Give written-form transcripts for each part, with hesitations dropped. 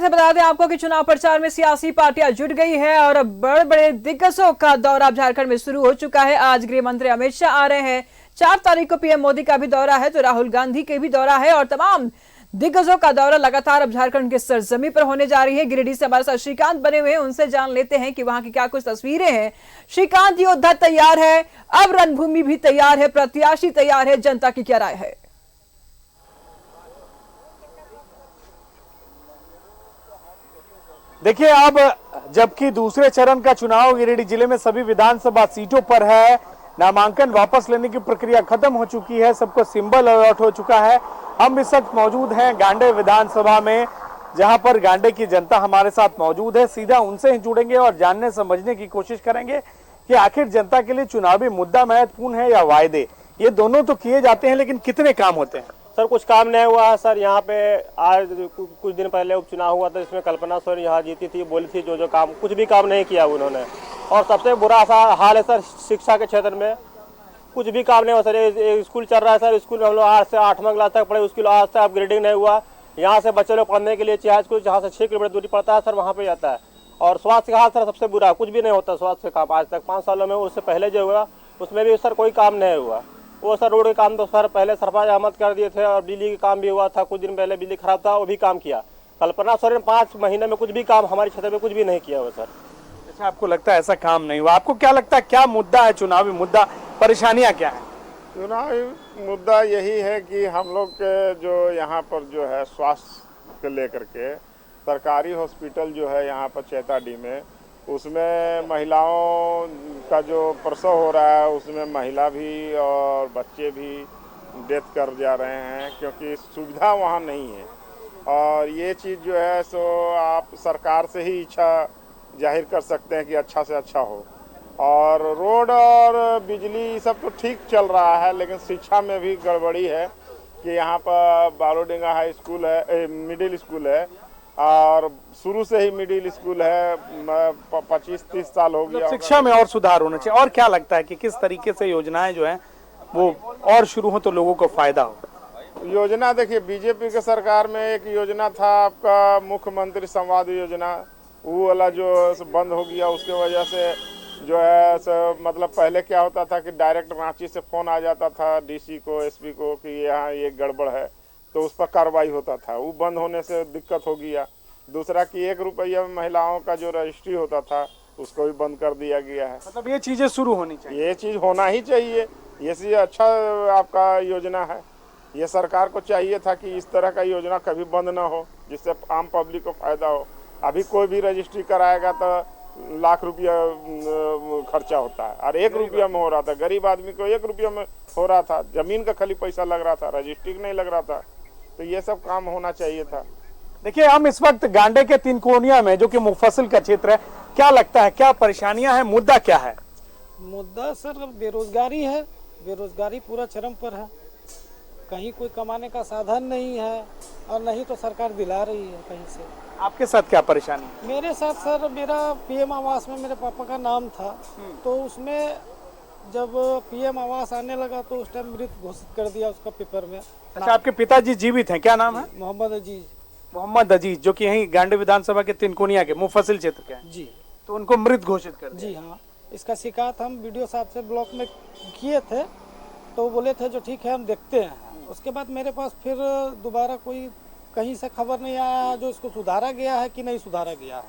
बता दें आपको कि चुनाव प्रचार में सियासी पार्टियां जुट गई है और अब बड़े बड़े दिग्गजों का दौरा झारखंड में शुरू हो चुका है। आज गृह मंत्री अमित शाह आ रहे हैं, 4 तारीख को पीएम मोदी का भी दौरा है, तो राहुल गांधी के भी दौरा है और तमाम दिग्गजों का दौरा लगातार अब झारखंड के सरजमी पर होने जा रही है। गिरिडीह से हमारे साथ श्रीकांत बने हुए हैं, उनसे जान लेते हैं कि वहां की क्या कुछ तस्वीरें हैं। श्रीकांत, योद्धा तैयार है, अब रणभूमि भी तैयार है, प्रत्याशी तैयार है, जनता की क्या राय है? देखिए, अब जबकि दूसरे चरण का चुनाव गिरिडीह जिले में सभी विधानसभा सीटों पर है, नामांकन वापस लेने की प्रक्रिया खत्म हो चुकी है, सबको सिंबल अलॉट हो चुका है। हम इस वक्त मौजूद हैं गांडे विधानसभा में, जहां पर गांडे की जनता हमारे साथ मौजूद है। सीधा उनसे ही जुड़ेंगे और जानने समझने की कोशिश करेंगे कि आखिर जनता के लिए चुनावी मुद्दा महत्वपूर्ण है या वायदे। ये दोनों तो किए जाते हैं, लेकिन कितने काम होते हैं? सर, कुछ काम नहीं हुआ है सर। यहाँ पे आज कुछ दिन पहले उपचुनाव हुआ था, इसमें कल्पना सोरेन यहाँ जीती थी, बोली थी जो काम, कुछ भी काम नहीं किया उन्होंने। और सबसे बुरा सा हाल है सर, शिक्षा के क्षेत्र में कुछ भी काम नहीं हुआ सर। एक स्कूल चल रहा है सर, स्कूल में हम लोग आज से 8वीं क्लास तक पढ़े, स्कूल आज से अपग्रेडिंग नहीं हुआ। यहाँ से बच्चे लोग पढ़ने के लिए चाहे स्कूल जहाँ से 6 किलोमीटर दूरी पड़ता है सर, वहाँ पे जाता है। और स्वास्थ्य का हाल सर सबसे बुरा, कुछ भी नहीं होता स्वास्थ्य का काम आज तक 5 सालों में। उससे पहले जो हुआ उसमें भी सर कोई काम नहीं हुआ। वो सर रोड के काम तो सर पहले सरफराज अहमद कर दिए थे, और बिजली का काम भी हुआ था, कुछ दिन पहले बिजली खराब था, वो भी काम किया। कल्पना सोरेन 5 महीने में कुछ भी काम हमारे क्षेत्र में कुछ भी नहीं किया हुआ सर। अच्छा, आपको लगता है ऐसा काम नहीं हुआ? आपको क्या लगता है क्या मुद्दा है, चुनावी मुद्दा, परेशानियां क्या है? चुनावी मुद्दा यही है कि हम लोग के जो यहाँ पर जो है स्वास्थ्य को लेकर के सरकारी हॉस्पिटल जो है यहाँ पर चैताडीह में, उसमें महिलाओं का जो प्रसव हो रहा है उसमें महिला भी और बच्चे भी डेथ कर जा रहे हैं, क्योंकि सुविधा वहाँ नहीं है। और ये चीज़ जो है सो आप सरकार से ही इच्छा जाहिर कर सकते हैं कि अच्छा से अच्छा हो। और रोड और बिजली सब तो ठीक चल रहा है, लेकिन शिक्षा में भी गड़बड़ी है कि यहाँ पर बालोडेंगा हाई स्कूल है, मिडिल स्कूल है, और शुरू से ही मिडिल स्कूल है, 25-30 साल हो गया। शिक्षा में और सुधार होना चाहिए। और क्या लगता है कि किस तरीके से योजनाएं जो हैं वो और शुरू हो तो लोगों को फायदा हो? योजना देखिए, बीजेपी के सरकार में एक योजना था आपका मुख्यमंत्री संवाद योजना, वो वाला जो बंद हो गया। उसके वजह से जो है मतलब पहले क्या होता था कि डायरेक्ट रांची से फ़ोन आ जाता था डीसी को, एसपी को कि यहाँ ये गड़बड़ है, तो उस पर कार्रवाई होता था। वो बंद होने से दिक्कत हो गया। दूसरा कि 1 रुपया में महिलाओं का जो रजिस्ट्री होता था उसको भी बंद कर दिया गया है। मतलब ये चीजें शुरू होनी चाहिए, ये चीज़ होना ही चाहिए। ये चीज़ अच्छा आपका योजना है। ये सरकार को चाहिए था कि इस तरह का योजना कभी बंद ना हो, जिससे आम पब्लिक को फ़ायदा हो। अभी कोई भी रजिस्ट्री कराएगा तो लाख रुपया खर्चा होता है, और 1 रुपया में हो रहा था। गरीब आदमी को 1 रुपया में हो रहा था, ज़मीन का खाली पैसा लग रहा था, रजिस्ट्री नहीं लग रहा था। तो ये सब काम होना चाहिए था। देखिए, हम इस वक्त गांडे के तिनकोनिया में, जो कि मुफस्सिल का क्षेत्र है, क्या लगता है क्या परेशानियां हैं, मुद्दा क्या है? मुद्दा सर बेरोजगारी है, बेरोजगारी पूरा चरम पर है। कहीं कोई कमाने का साधन नहीं है, और नहीं तो सरकार दिला रही है कहीं से। आपके साथ क्या परेशानी? मेरे साथ सर, मेरा पीएम आवास में मेरे पापा का नाम था, तो उसमें जब पीएम आवास आने लगा तो उस टाइम मृत घोषित कर दिया उसका पेपर में। अच्छा, आपके पिताजी जीवित हैं? क्या नाम है? मोहम्मद अजीज। मोहम्मद अजीज, जो कि यहीं गांडे विधानसभा के तिनकोनिया के मुफस्सिल क्षेत्र के हैं। जी, तो उनको मृत घोषित कर दिया। जी हाँ, इसका शिकायत हम वीडियो साहब से ब्लॉक में किए थे, तो बोले थे जो ठीक है हम देखते हैं। उसके बाद मेरे पास फिर दोबारा कोई कहीं से खबर नहीं आया जो इसको सुधारा गया है कि नहीं सुधारा गया है।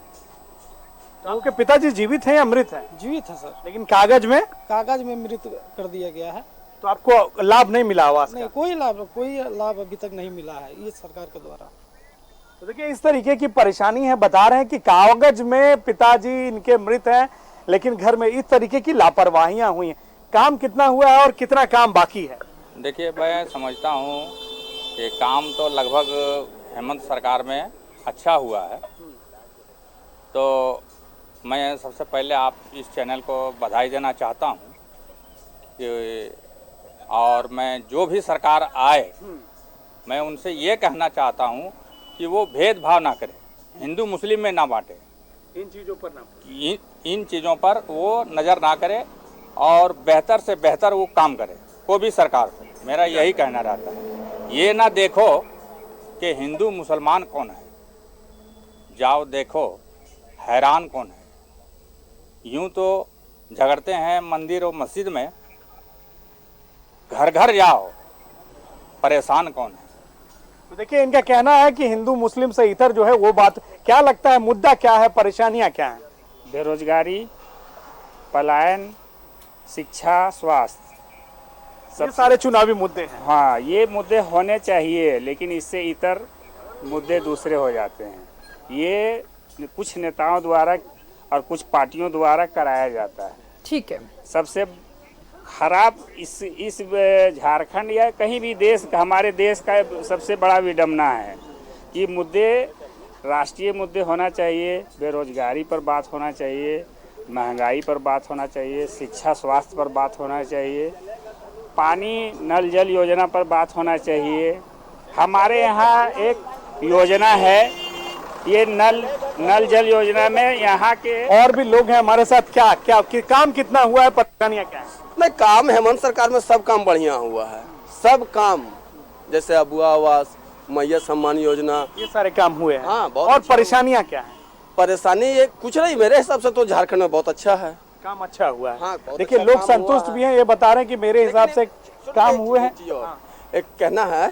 तो आपके पिताजी जीवित हैं या मृत हैं? जीवित है सर, लेकिन कागज में मृत कर दिया गया है। तो आपको लाभ नहीं मिला आवास नहीं, का? कोई लाभ अभी तक नहीं मिला है ये सरकार के द्वारा। तो देखिए, इस तरीके की परेशानी है। बता रहे हैं कि कागज में पिताजी इनके मृत हैं, लेकिन घर में इस तरीके की लापरवाहियां हुई हैं। काम कितना हुआ है और कितना काम बाकी है? देखिए, मैं समझता हूँ कि काम तो लगभग हेमंत सरकार में अच्छा हुआ है। तो मैं सबसे पहले आप इस चैनल को बधाई देना चाहता हूँ कि, और मैं जो भी सरकार आए, मैं उनसे ये कहना चाहता हूँ कि वो भेदभाव ना करे, हिंदू मुस्लिम में ना बांटे, इन चीज़ों पर ना, इन चीज़ों पर वो नज़र ना करे, और बेहतर से बेहतर वो काम करे। कोई भी सरकार हो, मेरा यही कहना रहता है। ये ना देखो कि हिंदू मुसलमान कौन है, जाओ देखो हैरान कौन है। यूं तो झगड़ते हैं मंदिर और मस्जिद में, घर घर जाओ परेशान कौन है। तो देखिए इनका कहना है कि हिंदू मुस्लिम से इतर जो है वो बात, क्या लगता है मुद्दा क्या है, परेशानियां क्या हैं? बेरोजगारी, पलायन, शिक्षा, स्वास्थ्य, ये सारे चुनावी मुद्दे हैं। हाँ ये मुद्दे होने चाहिए, लेकिन इससे इतर मुद्दे दूसरे हो जाते हैं। ये कुछ नेताओं द्वारा और कुछ पार्टियों द्वारा कराया जाता है। ठीक है। सबसे खराब इस झारखंड या कहीं भी देश का, हमारे देश का सबसे बड़ा विडंबना है कि मुद्दे राष्ट्रीय मुद्दे होना चाहिए। बेरोजगारी पर बात होना चाहिए, महंगाई पर बात होना चाहिए, शिक्षा स्वास्थ्य पर बात होना चाहिए, पानी नल जल योजना पर बात होना चाहिए। हमारे यहाँ एक योजना है, ये नल जल योजना में यहाँ के और भी लोग हैं हमारे साथ। क्या क्या कि काम कितना हुआ है, परेशानियां क्या है? नहीं, काम हेमंत सरकार में सब काम बढ़िया हुआ है। सब काम जैसे अबुआ आवास, मैया सम्मान योजना, ये सारे काम हुए हैं। हाँ, बहुत और अच्छा परेशानियां क्या है? परेशानी ये कुछ नहीं, मेरे हिसाब से तो झारखंड में बहुत अच्छा है। काम अच्छा हुआ है। हाँ, बहुत देखिए अच्छा लोग काम संतुष्ट हुआ भी हैं, ये बता रहे हैं कि मेरे हिसाब से काम हुए हैं। एक कहना है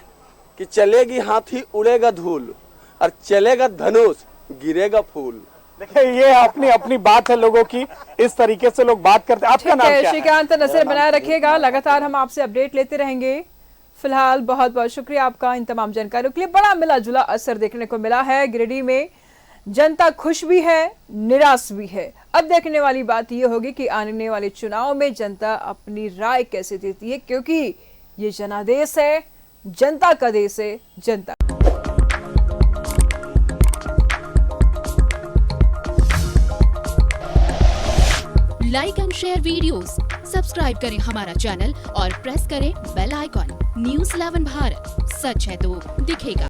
कि चलेगी हाथी उड़ेगा धूल, और चलेगा धनुष गिरेगा फूल। देखिए ये अपनी अपनी बात है लोगों की, इस तरीके से लोग बात करते हैं। आपका ठीक नाम है क्या है? श्रीकांत, नजर बनाए रखिएगा, लगातार हम आपसे अपडेट लेते रहेंगे। फिलहाल बहुत बहुत शुक्रिया आपका इन तमाम जानकारियों के लिए। बड़ा मिला जुला असर देखने को मिला है गिरिडीह में। जनता खुश भी है, निराश भी है। अब देखने वाली बात यह होगी कि आने वाले चुनाव में जनता अपनी राय कैसे देती है, क्योंकि ये जनादेश है, जनता का देश है, जनता। Like and share videos, subscribe करें हमारा चैनल और प्रेस करें बेल आइकॉन। न्यूज़ 11 भारत, सच है तो दिखेगा।